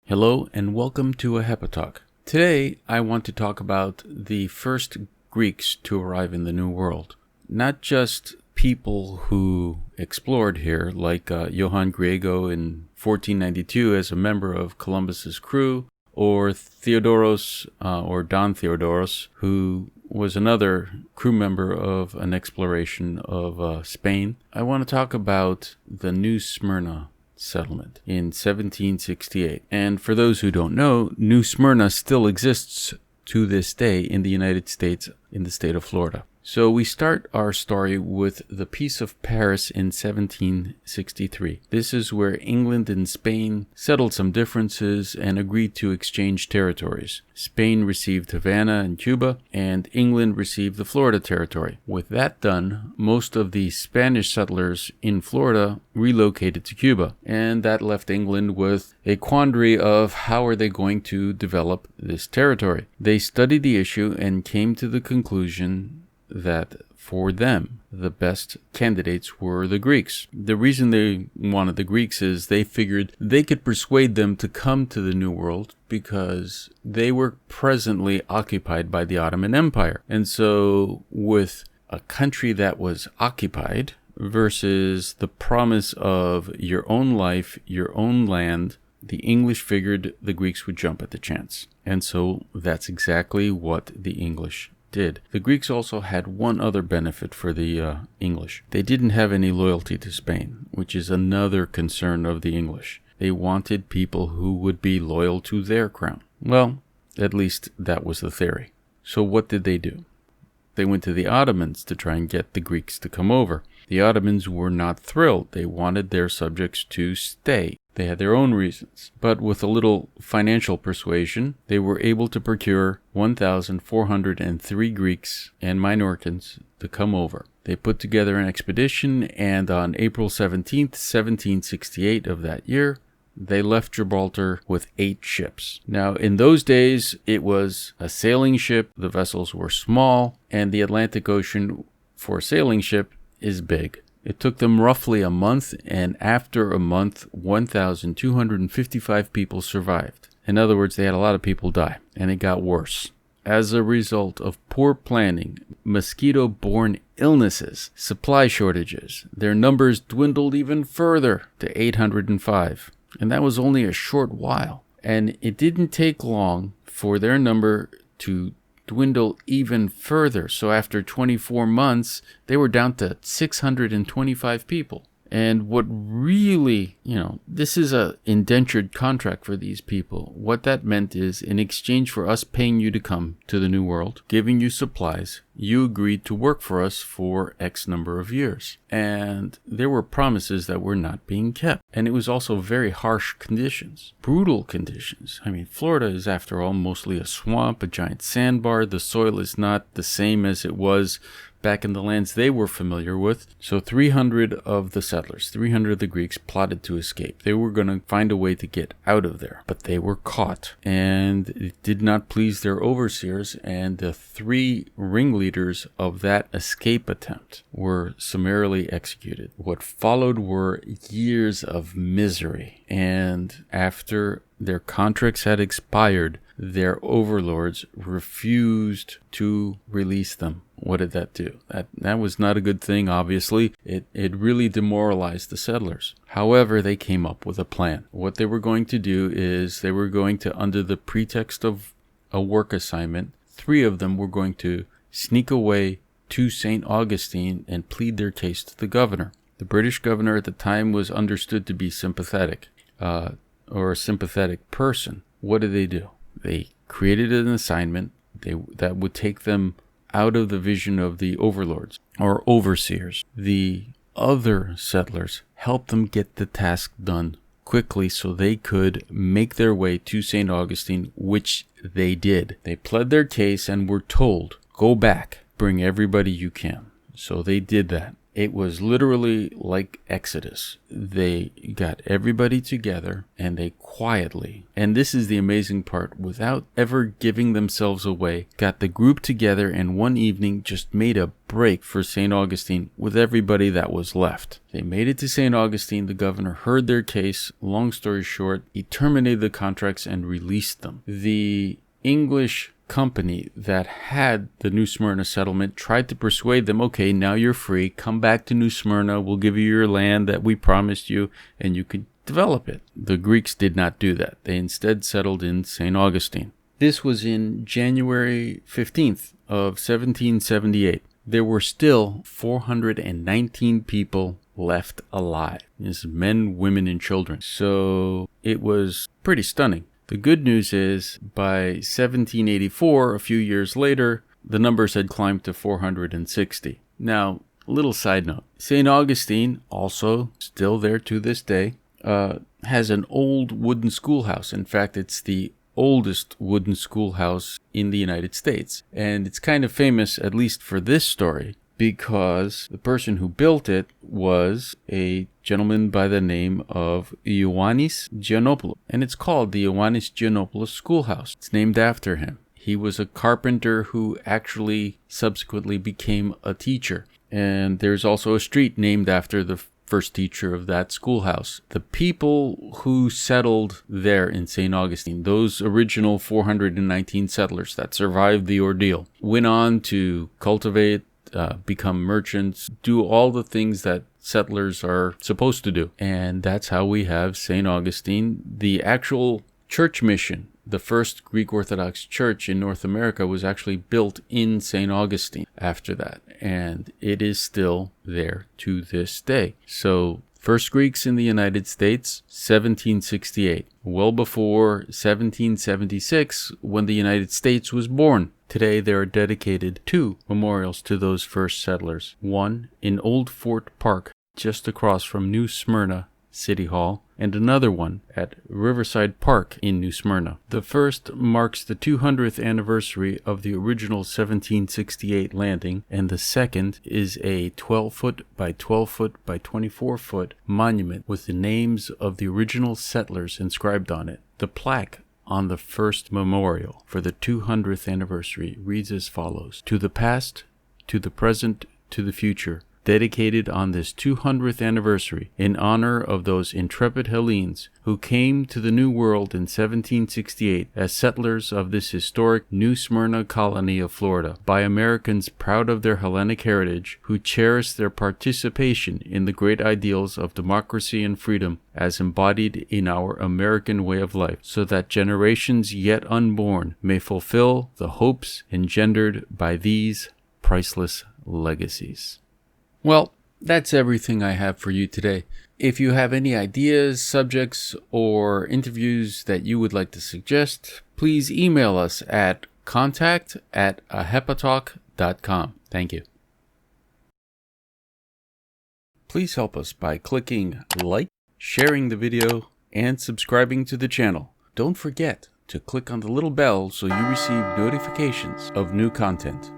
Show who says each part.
Speaker 1: Hello and welcome to AHEPA Talk. Today I want to talk about the first Greeks to arrive in the New World. Not just people who explored here like Johann Griego in 1492 as a member of Columbus's crew, or Theodoros or Don Theodoros, who was another crew member of an exploration of Spain. I want to talk about the New Smyrna settlement in 1768. And for those who don't know, New Smyrna still exists to this day in the United States, in the state of Florida. So we start our story with the Peace of Paris in 1763. This is where England and Spain settled some differences and agreed to exchange territories. Spain received Havana and Cuba, and England received the Florida territory. With that done, most of the Spanish settlers in Florida relocated to Cuba, and that left England with a quandary of how are they going to develop this territory. They studied the issue and came to the conclusion that for them, the best candidates were the Greeks. The reason they wanted the Greeks is they figured they could persuade them to come to the New World because they were presently occupied by the Ottoman Empire. And so with a country that was occupied versus the promise of your own life, your own land, the English figured the Greeks would jump at the chance. And so that's exactly what the English did. The Greeks also had one other benefit for the English. They didn't have any loyalty to Spain, which is another concern of the English. They wanted people who would be loyal to their crown. Well, at least that was the theory. So what did they do? They went to the Ottomans to try and get the Greeks to come over. The Ottomans were not thrilled. They wanted their subjects to stay. They had their own reasons. But with a little financial persuasion, they were able to procure 1,403 Greeks and Minorcans to come over. They put together an expedition, and on April 17th, 1768 of that year, they left Gibraltar with 8 ships. Now, in those days, it was a sailing ship. The vessels were small, and the Atlantic Ocean for a sailing ship is big. It took them roughly a month, and after a month, 1,255 people survived. In other words, they had a lot of people die, and it got worse. As a result of poor planning, mosquito-borne illnesses, supply shortages, their numbers dwindled even further to 805. And that was only a short while. And it didn't take long for their number to dwindle even further. So after 24 months, they were down to 625 people. And what really, this is a indentured contract for these people. What that meant is, in exchange for us paying you to come to the New World, giving you supplies, you agreed to work for us for X number of years. And there were promises that were not being kept. And it was also very harsh conditions, brutal conditions. I mean, Florida is, after all, mostly a swamp, a giant sandbar. The soil is not the same as it was back in the lands they were familiar with. So 300 of the settlers, 300 of the Greeks, plotted to escape. They were going to find a way to get out of there, but they were caught, and it did not please their overseers, and the 3 ringleaders of that escape attempt were summarily executed. What followed were years of misery, and after their contracts had expired, their overlords refused to release them. What did that do? That was not a good thing, obviously. It really demoralized the settlers. However, they came up with a plan. What they were going to do is they were going to, under the pretext of a work assignment, 3 of them were going to sneak away to St. Augustine and plead their case to the governor. The British governor at the time was understood to be sympathetic, or a sympathetic person. What did they do? They created an assignment that would take them out of the vision of the overlords or overseers. The other settlers helped them get the task done quickly so they could make their way to St. Augustine, which they did. They pled their case and were told, go back, bring everybody you can. So they did that. It was literally like Exodus. They got everybody together and they quietly, and this is the amazing part, without ever giving themselves away, got the group together and one evening just made a break for St. Augustine with everybody that was left. They made it to St. Augustine. The governor heard their case. Long story short, he terminated the contracts and released them. The English company that had the New Smyrna settlement tried to persuade them, okay, now you're free, come back to New Smyrna, we'll give you your land that we promised you and you could develop it. The Greeks did not do that. They instead settled in St. Augustine. This was in January 15th of 1778. There were still 419 people left alive. This is men, women, and children. So it was pretty stunning. The good news is, by 1784, a few years later, the numbers had climbed to 460. Now, a little side note. St. Augustine, also still there to this day, has an old wooden schoolhouse. In fact, it's the oldest wooden schoolhouse in the United States. And it's kind of famous, at least for this story, because the person who built it was a gentleman by the name of Ioannis Giannopoulos, and it's called the Ioannis Giannopoulos Schoolhouse. It's named after him. He was a carpenter who actually subsequently became a teacher, and there's also a street named after the first teacher of that schoolhouse. The people who settled there in St. Augustine, those original 419 settlers that survived the ordeal, went on to cultivate, become merchants, do all the things that settlers are supposed to do. And that's how we have St. Augustine. The actual church mission, the first Greek Orthodox church in North America, was actually built in St. Augustine after that. And it is still there to this day. So first Greeks in the United States, 1768, well before 1776, when the United States was born. Today, there are dedicated 2 memorials to those first settlers. One in Old Fort Park, just across from New Smyrna City Hall, and another one at Riverside Park in New Smyrna. The first marks the 200th anniversary of the original 1768 landing, and the second is a 12-foot by 12-foot by 24-foot monument with the names of the original settlers inscribed on it. The plaque on the first memorial for the 200th anniversary reads as follows: "To the past, to the present, to the future, dedicated on this 200th anniversary in honor of those intrepid Hellenes who came to the New World in 1768 as settlers of this historic New Smyrna colony of Florida, by Americans proud of their Hellenic heritage, who cherish their participation in the great ideals of democracy and freedom as embodied in our American way of life, so that generations yet unborn may fulfill the hopes engendered by these priceless legacies." Well, that's everything I have for you today. If you have any ideas, subjects, or interviews that you would like to suggest, please email us at contact@ahepatalk.com. Thank you. Please help us by clicking like, sharing the video, and subscribing to the channel. Don't forget to click on the little bell so you receive notifications of new content.